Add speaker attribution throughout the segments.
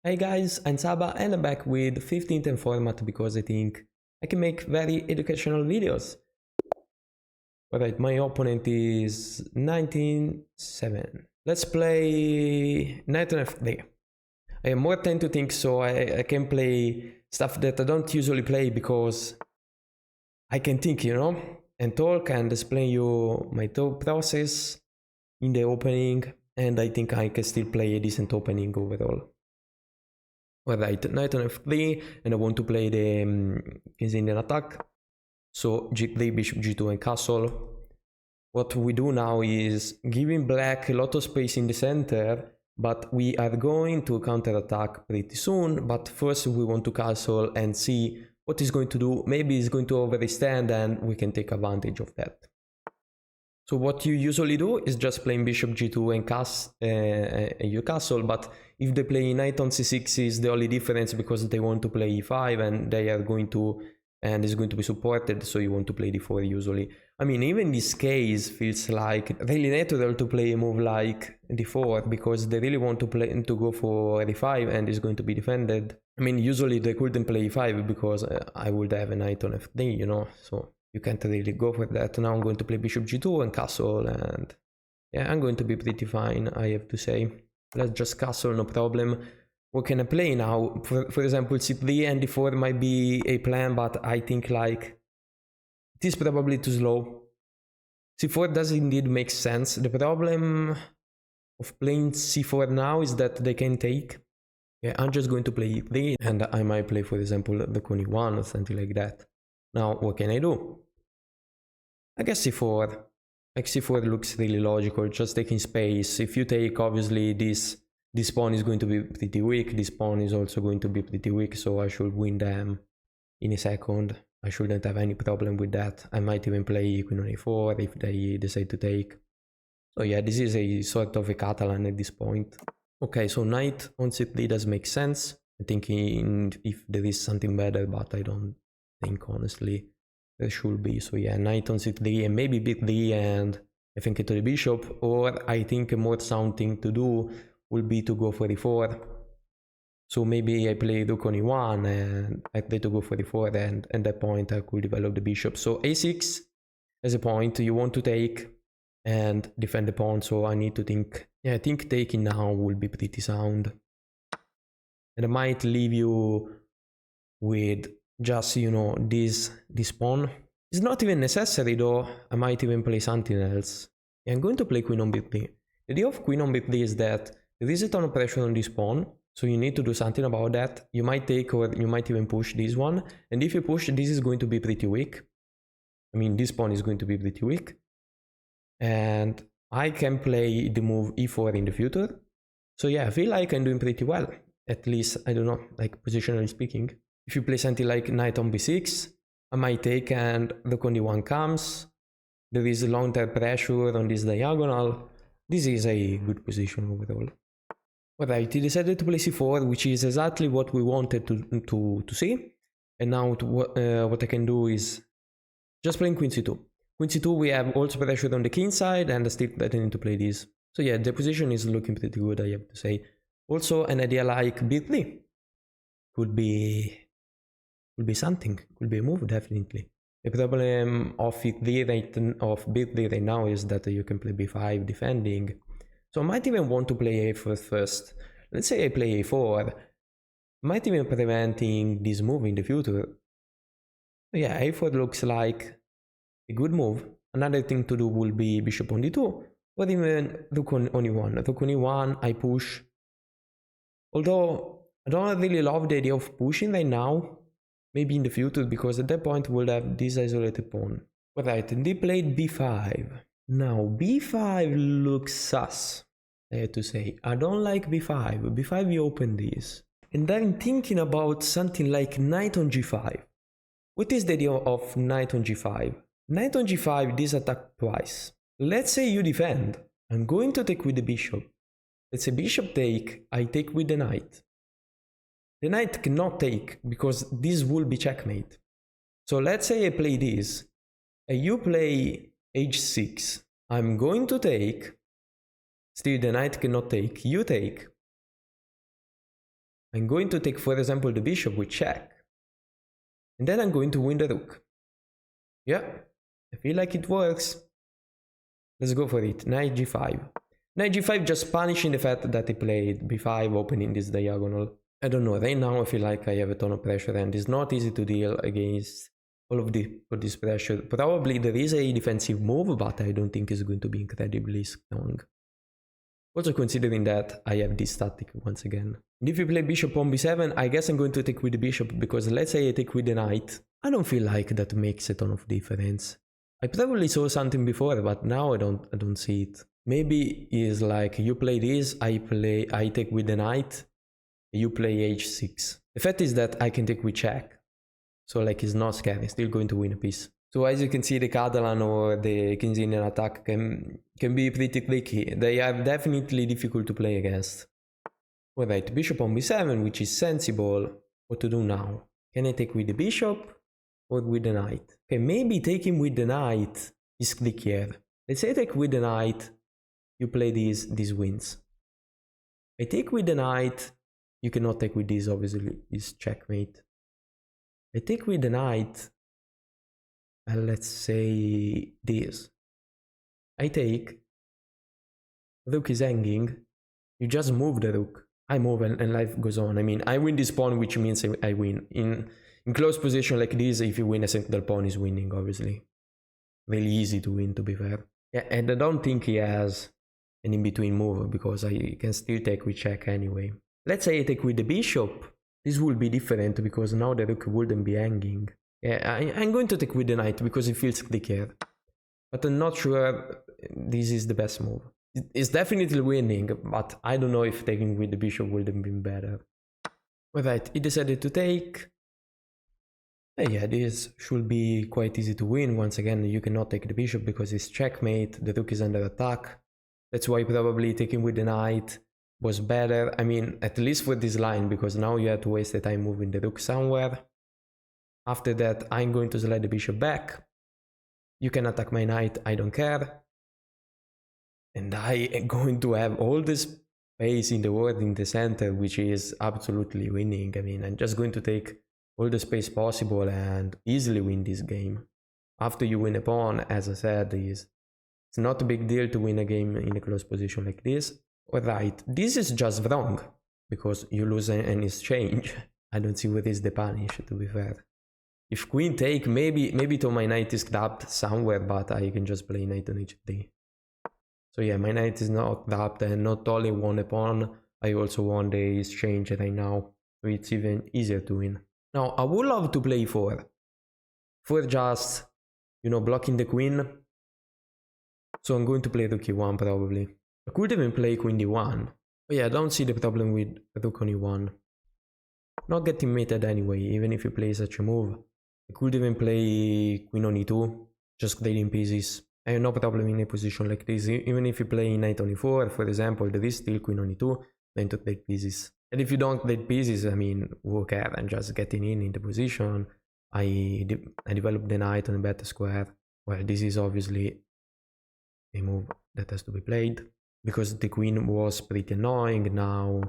Speaker 1: Hey guys, I'm Saba and I'm back with 15th format because I think I can make very educational videos. Alright, my opponent is 19-7. Let's play Knight on F3. I have more time to think, so I can play stuff that I don't usually play because I can think, and talk and explain you my thought process in the opening, and I think I can still play a decent opening overall. Alright, knight on f3, and I want to play the King's Indian attack. So g3, bishop g2 and castle. What we do now is giving black a lot of space in the center, but we are going to counterattack pretty soon. But first we want to castle and see what he's going to do. Maybe he's going to overextend and we can take advantage of that. So what you usually do is just playing bishop g2 and your castle, but if they play knight on c6 is the only difference because they want to play e5 and they are going to, and it's going to be supported, so you want to play d4 usually. I mean, even this case feels like really natural to play a move like d4 because they really want to go for e5 and it's going to be defended. I mean, usually they couldn't play e5 because I would have a knight on f3, so you can't really go for that. Now I'm going to play bishop g2 and castle, and yeah, I'm going to be pretty fine, I have to say. Let's just castle, no problem. What can I play now? For example, c3 and d4 might be a plan, but I think like it is probably too slow. c4 does indeed make sense. The problem of playing c4 now is that they can take. Yeah, I'm just going to play e3 and I might play, for example, the queen e1 or something like that. Now, what can I do? I guess c4. Like c4 looks really logical, just taking space. If you take, obviously, this pawn is going to be pretty weak. This pawn is also going to be pretty weak, so I should win them in a second. I shouldn't have any problem with that. I might even play queen on a4 if they decide to take. So yeah, this is a sort of a Catalan at this point. Okay, so knight on c3 does make sense. I'm thinking if there is something better, but I don't think, honestly, there should be. So yeah, knight on c3 and maybe b3 and I think to the bishop, or I think a more sound thing to do will be to go for e4. So maybe I play rook on e1 and I play to go for e4, and at that point I could develop the bishop. So a6 as a point you want to take and defend the pawn, so I need to think. Yeah, I think taking now will be pretty sound. And I might leave you with just, this pawn. It's not even necessary though, I might even play something else. Yeah, I'm going to play queen on b3. The idea of queen on b3 is that there is a ton of pressure on this pawn, so you need to do something about that. You might take, or you might even push this one, and if you push, this is going to be pretty weak. I mean, this pawn is going to be pretty weak. And I can play the move e4 in the future. So yeah, I feel like I'm doing pretty well. At least, I don't know, like positionally speaking. If you play something like knight on b6, I might take and rook on d1 comes. There is a long-term pressure on this diagonal. This is a good position overall. Alright, he decided to play c4, which is exactly what we wanted to see. And now what I can do is just playing queen c2. Queen c2, we have also pressure on the king side, and I still threatening to play this. So yeah, the position is looking pretty good, I have to say. Also, an idea like b3 could be something, could be a move, definitely. The problem of b3 right now is that you can play b5 defending. So I might even want to play a4 first. Let's say I play a4. Might even preventing this move in the future. Yeah, a4 looks like a good move. Another thing to do will be bishop on d2, or even rook on e1. Rook on e1, I push. Although I don't really love the idea of pushing right now, maybe in the future, because at that point we'll have this isolated pawn. Alright, and they played b5. Now b5 looks sus, I have to say. I don't like b5. b5 you open this. And I'm thinking about something like knight on g5. What is the idea of knight on g5? Knight on g5, this attack twice. Let's say you defend. I'm going to take with the bishop. Let's say bishop take, I take with the knight. The knight cannot take, because this will be checkmate. So let's say I play this, and you play h6. I'm going to take, still the knight cannot take, you take. I'm going to take, for example, the bishop with check. And then I'm going to win the rook. Yeah, I feel like it works. Let's go for it. Knight g5. Knight g5 just punishing the fact that he played b5, opening this diagonal. I don't know, right now I feel like I have a ton of pressure and it's not easy to deal against all of this pressure. Probably there is a defensive move, but I don't think it's going to be incredibly strong. Also considering that I have this tactic once again. And if you play bishop on b7, I guess I'm going to take with the bishop, because let's say I take with the knight. I don't feel like that makes a ton of difference. I probably saw something before, but now I don't see it. Maybe it's like you play this, I take with the knight, you play h6. The fact is that I can take with check. So like it's not scary, still going to win a piece. So as you can see, the Catalan or the Keynesian attack can be pretty tricky. They are definitely difficult to play against. Alright, bishop on b7, which is sensible. What to do now? Can I take with the bishop or with the knight? Okay, maybe taking with the knight is trickier. Let's say I take with the knight, you play this wins. I take with the knight, you cannot take with this, obviously, it's checkmate. I take with the knight, and let's say this. I take, rook is hanging, you just move the rook. I move and life goes on. I mean, I win this pawn, which means I win. In close position like this, if you win a central pawn is winning, obviously. Really easy to win, to be fair. Yeah, and I don't think he has an in-between move, because I can still take with check anyway. Let's say I take with the bishop. This will be different, because now the rook wouldn't be hanging. Yeah, I'm going to take with the knight, because it feels trickier. But I'm not sure this is the best move. It's definitely winning, but I don't know if taking with the bishop would have been better. Alright, he decided to take. Yeah, this should be quite easy to win. Once again, you cannot take the bishop because it's checkmate, the rook is under attack. That's why probably taking with the knight was better. I mean, at least for this line, because now you have to waste the time moving the rook somewhere. After that, I'm going to slide the bishop back. You can attack my knight, I don't care. And I am going to have all the space in the world in the center, which is absolutely winning. I mean, I'm just going to take all the space possible and easily win this game. After you win a pawn, as I said, it's not a big deal to win a game in a close position like this. Alright, this is just wrong, because you lose an exchange. I don't see what is the punish, to be fair. If queen take, maybe to my knight is grabbed somewhere, but I can just play knight on h3. So yeah, my knight is not grabbed, and not only won a pawn, I also won the exchange right now, so it's even easier to win. Now, I would love to play e4, for just, you know, blocking the queen. So I'm going to play rook e1 probably. I could even play queen d1. But yeah, I don't see the problem with rook on e1. Not getting mated anyway, even if you play such a move. I could even play queen on e2, just trading pieces. I have no problem in a position like this. Even if you play knight on e4, for example, there is still queen on e2, then to trade pieces. And if you don't trade pieces, I mean, who cares? I'm just getting in the position. I develop the knight on a better square. Well, this is obviously a move that has to be played, because the queen was pretty annoying. Now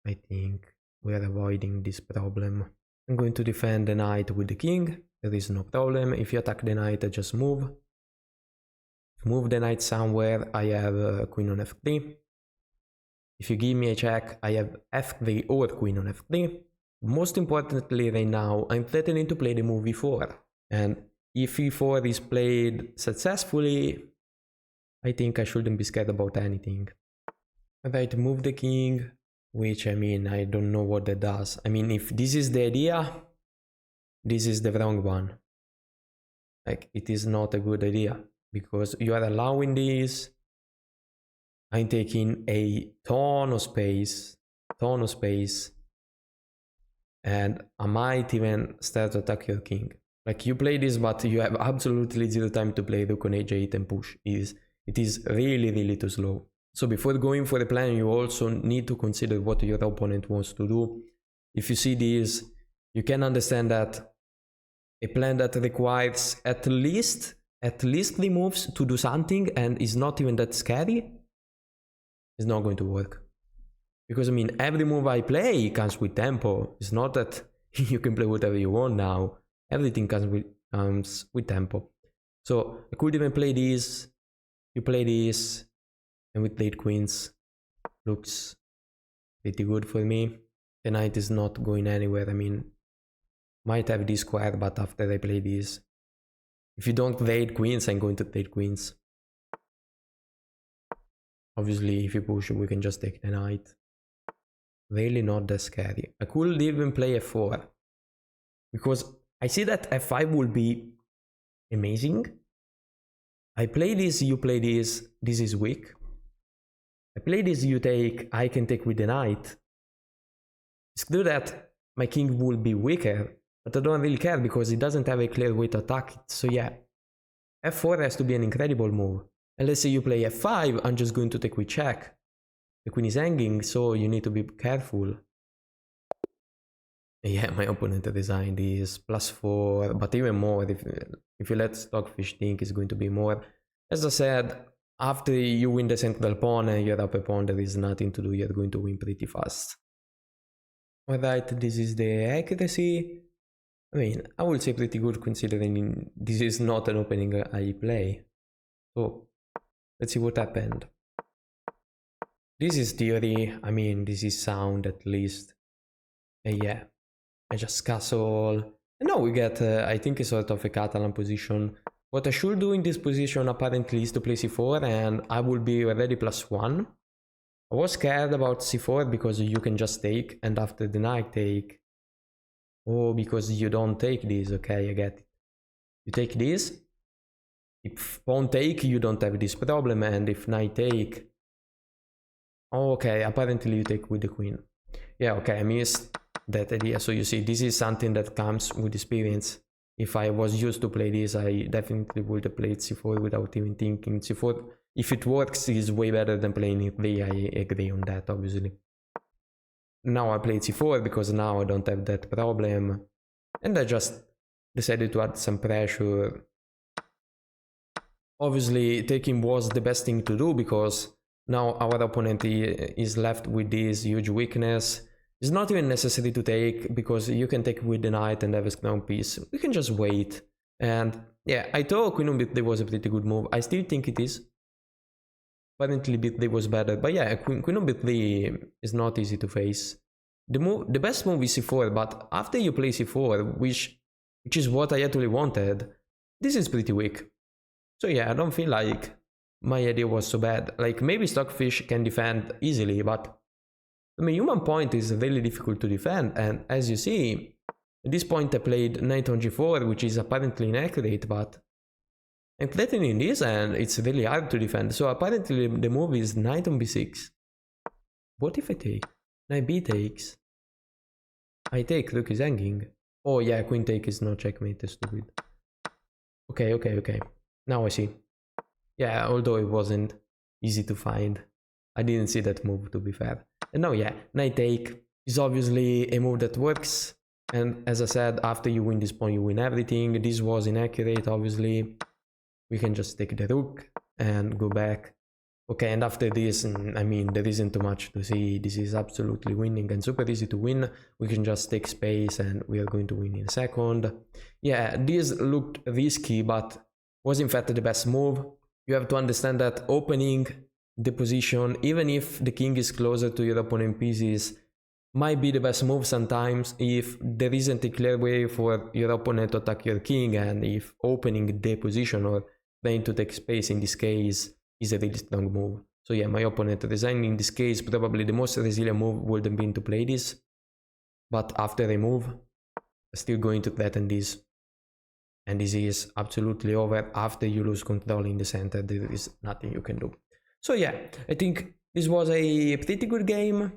Speaker 1: I think we are avoiding this problem. I'm going to defend the knight with the king. There is no problem. If you attack the knight, I just move. Move the knight somewhere. I have queen on f3. If you give me a check, I have f3 or queen on f3. Most importantly right now, I'm threatening to play the move e4. And if e4 is played successfully, I think I shouldn't be scared about anything. Alright, move the king, which, I mean, I don't know what that does. I mean, if this is the idea, this is the wrong one. Like, it is not a good idea, because you are allowing this. I'm taking a ton of space, and I might even start to attack your king. Like, you play this, but you have absolutely zero time to play rook on h8 and push. It is really, really too slow. So before going for the plan, you also need to consider what your opponent wants to do. If you see this, you can understand that a plan that requires at least 3 moves to do something and is not even that scary is not going to work. Because I mean, every move I play comes with tempo. It's not that you can play whatever you want now. Everything comes with tempo. So I could even play this. You play this, and with late queens, looks pretty good for me. The knight is not going anywhere. I mean, might have this square, but after I play this, if you don't trade queens, I'm going to trade queens. Obviously, if you push, we can just take the knight. Really not that scary. I could even play f4, because I see that f5 will be amazing. I play this, you play this, this is weak. I play this, you take, I can take with the knight. It's true that my king will be weaker, but I don't really care because it doesn't have a clear way to attack it. So yeah, f4 has to be an incredible move. And let's say you play f5, I'm just going to take with check. The queen is hanging, so you need to be careful. Yeah, my opponent designed is +4, but even more if you let Stockfish think it's going to be more. As I said, after you win the central pawn and your upper pawn, there is nothing to do, you're going to win pretty fast. Alright, this is the accuracy. I mean, I would say pretty good considering this is not an opening I play. So, let's see what happened. This is theory, I mean, this is sound at least. Yeah, I just castle. And now we get, I think, a sort of a Catalan position. What I should do in this position apparently is to play c4 and I will be already +1. I was scared about c4 because you can just take and after the knight take. Oh, because you don't take this, okay, I get it. You take this. If pawn take, you don't have this problem, and if knight take... Oh, okay, apparently you take with the queen. Yeah, okay, I missed that idea. So you see, this is something that comes with experience. If I was used to play this, I definitely would have played c4 without even thinking. C4, if it works, is way better than playing e3. I agree on that, obviously. Now I played c4 because now I don't have that problem. And I just decided to add some pressure. Obviously, taking was the best thing to do because now our opponent is left with this huge weakness. It's not even necessary to take because you can take with the knight and have a strong piece. We can just wait. And yeah, I thought queen on bit was a pretty good move. I still think it is. Apparently bit was better. But yeah, queen on bit is not easy to face. The best move is c4, but after you play c4, which is what I actually wanted, this is pretty weak. So yeah, I don't feel like my idea was so bad. Like maybe Stockfish can defend easily, but I mean, human point is really difficult to defend, and as you see, at this point I played knight on g4, which is apparently inaccurate, but I'm threatening this and it's really hard to defend, so apparently the move is knight on b6. What if I take? Knight b takes. I take, rook is hanging. Oh yeah, queen take is not checkmate, that's stupid. Okay. Now I see. Yeah, although it wasn't easy to find. I didn't see that move, to be fair. And now, yeah, knight take is obviously a move that works. And as I said, after you win this pawn, you win everything. This was inaccurate, obviously. We can just take the rook and go back. Okay, and after this, I mean, there isn't too much to see. This is absolutely winning and super easy to win. We can just take space and we are going to win in a second. Yeah, this looked risky, but was in fact the best move. You have to understand that opening the position, even if the king is closer to your opponent pieces, might be the best move sometimes if there isn't a clear way for your opponent to attack your king, and if opening the position or trying to take space in this case is a really strong move. So yeah, my opponent resigning in this case, probably the most resilient move would have been to play this, but after a move, still going to threaten this. And this is absolutely over. After you lose control in the center, there is nothing you can do. So yeah, I think this was a pretty good game.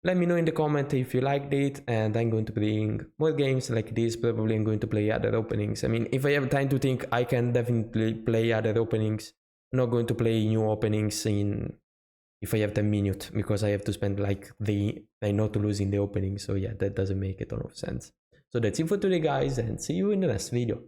Speaker 1: Let me know in the comment if you liked it, and I'm going to bring more games like this. Probably I'm going to play other openings. I mean, if I have time to think, I can definitely play other openings. I'm not going to play new openings if I have 10 minutes, because I have to spend like I not to lose in the opening. So yeah, that doesn't make a ton of sense. So that's it for today, guys, and see you in the next video.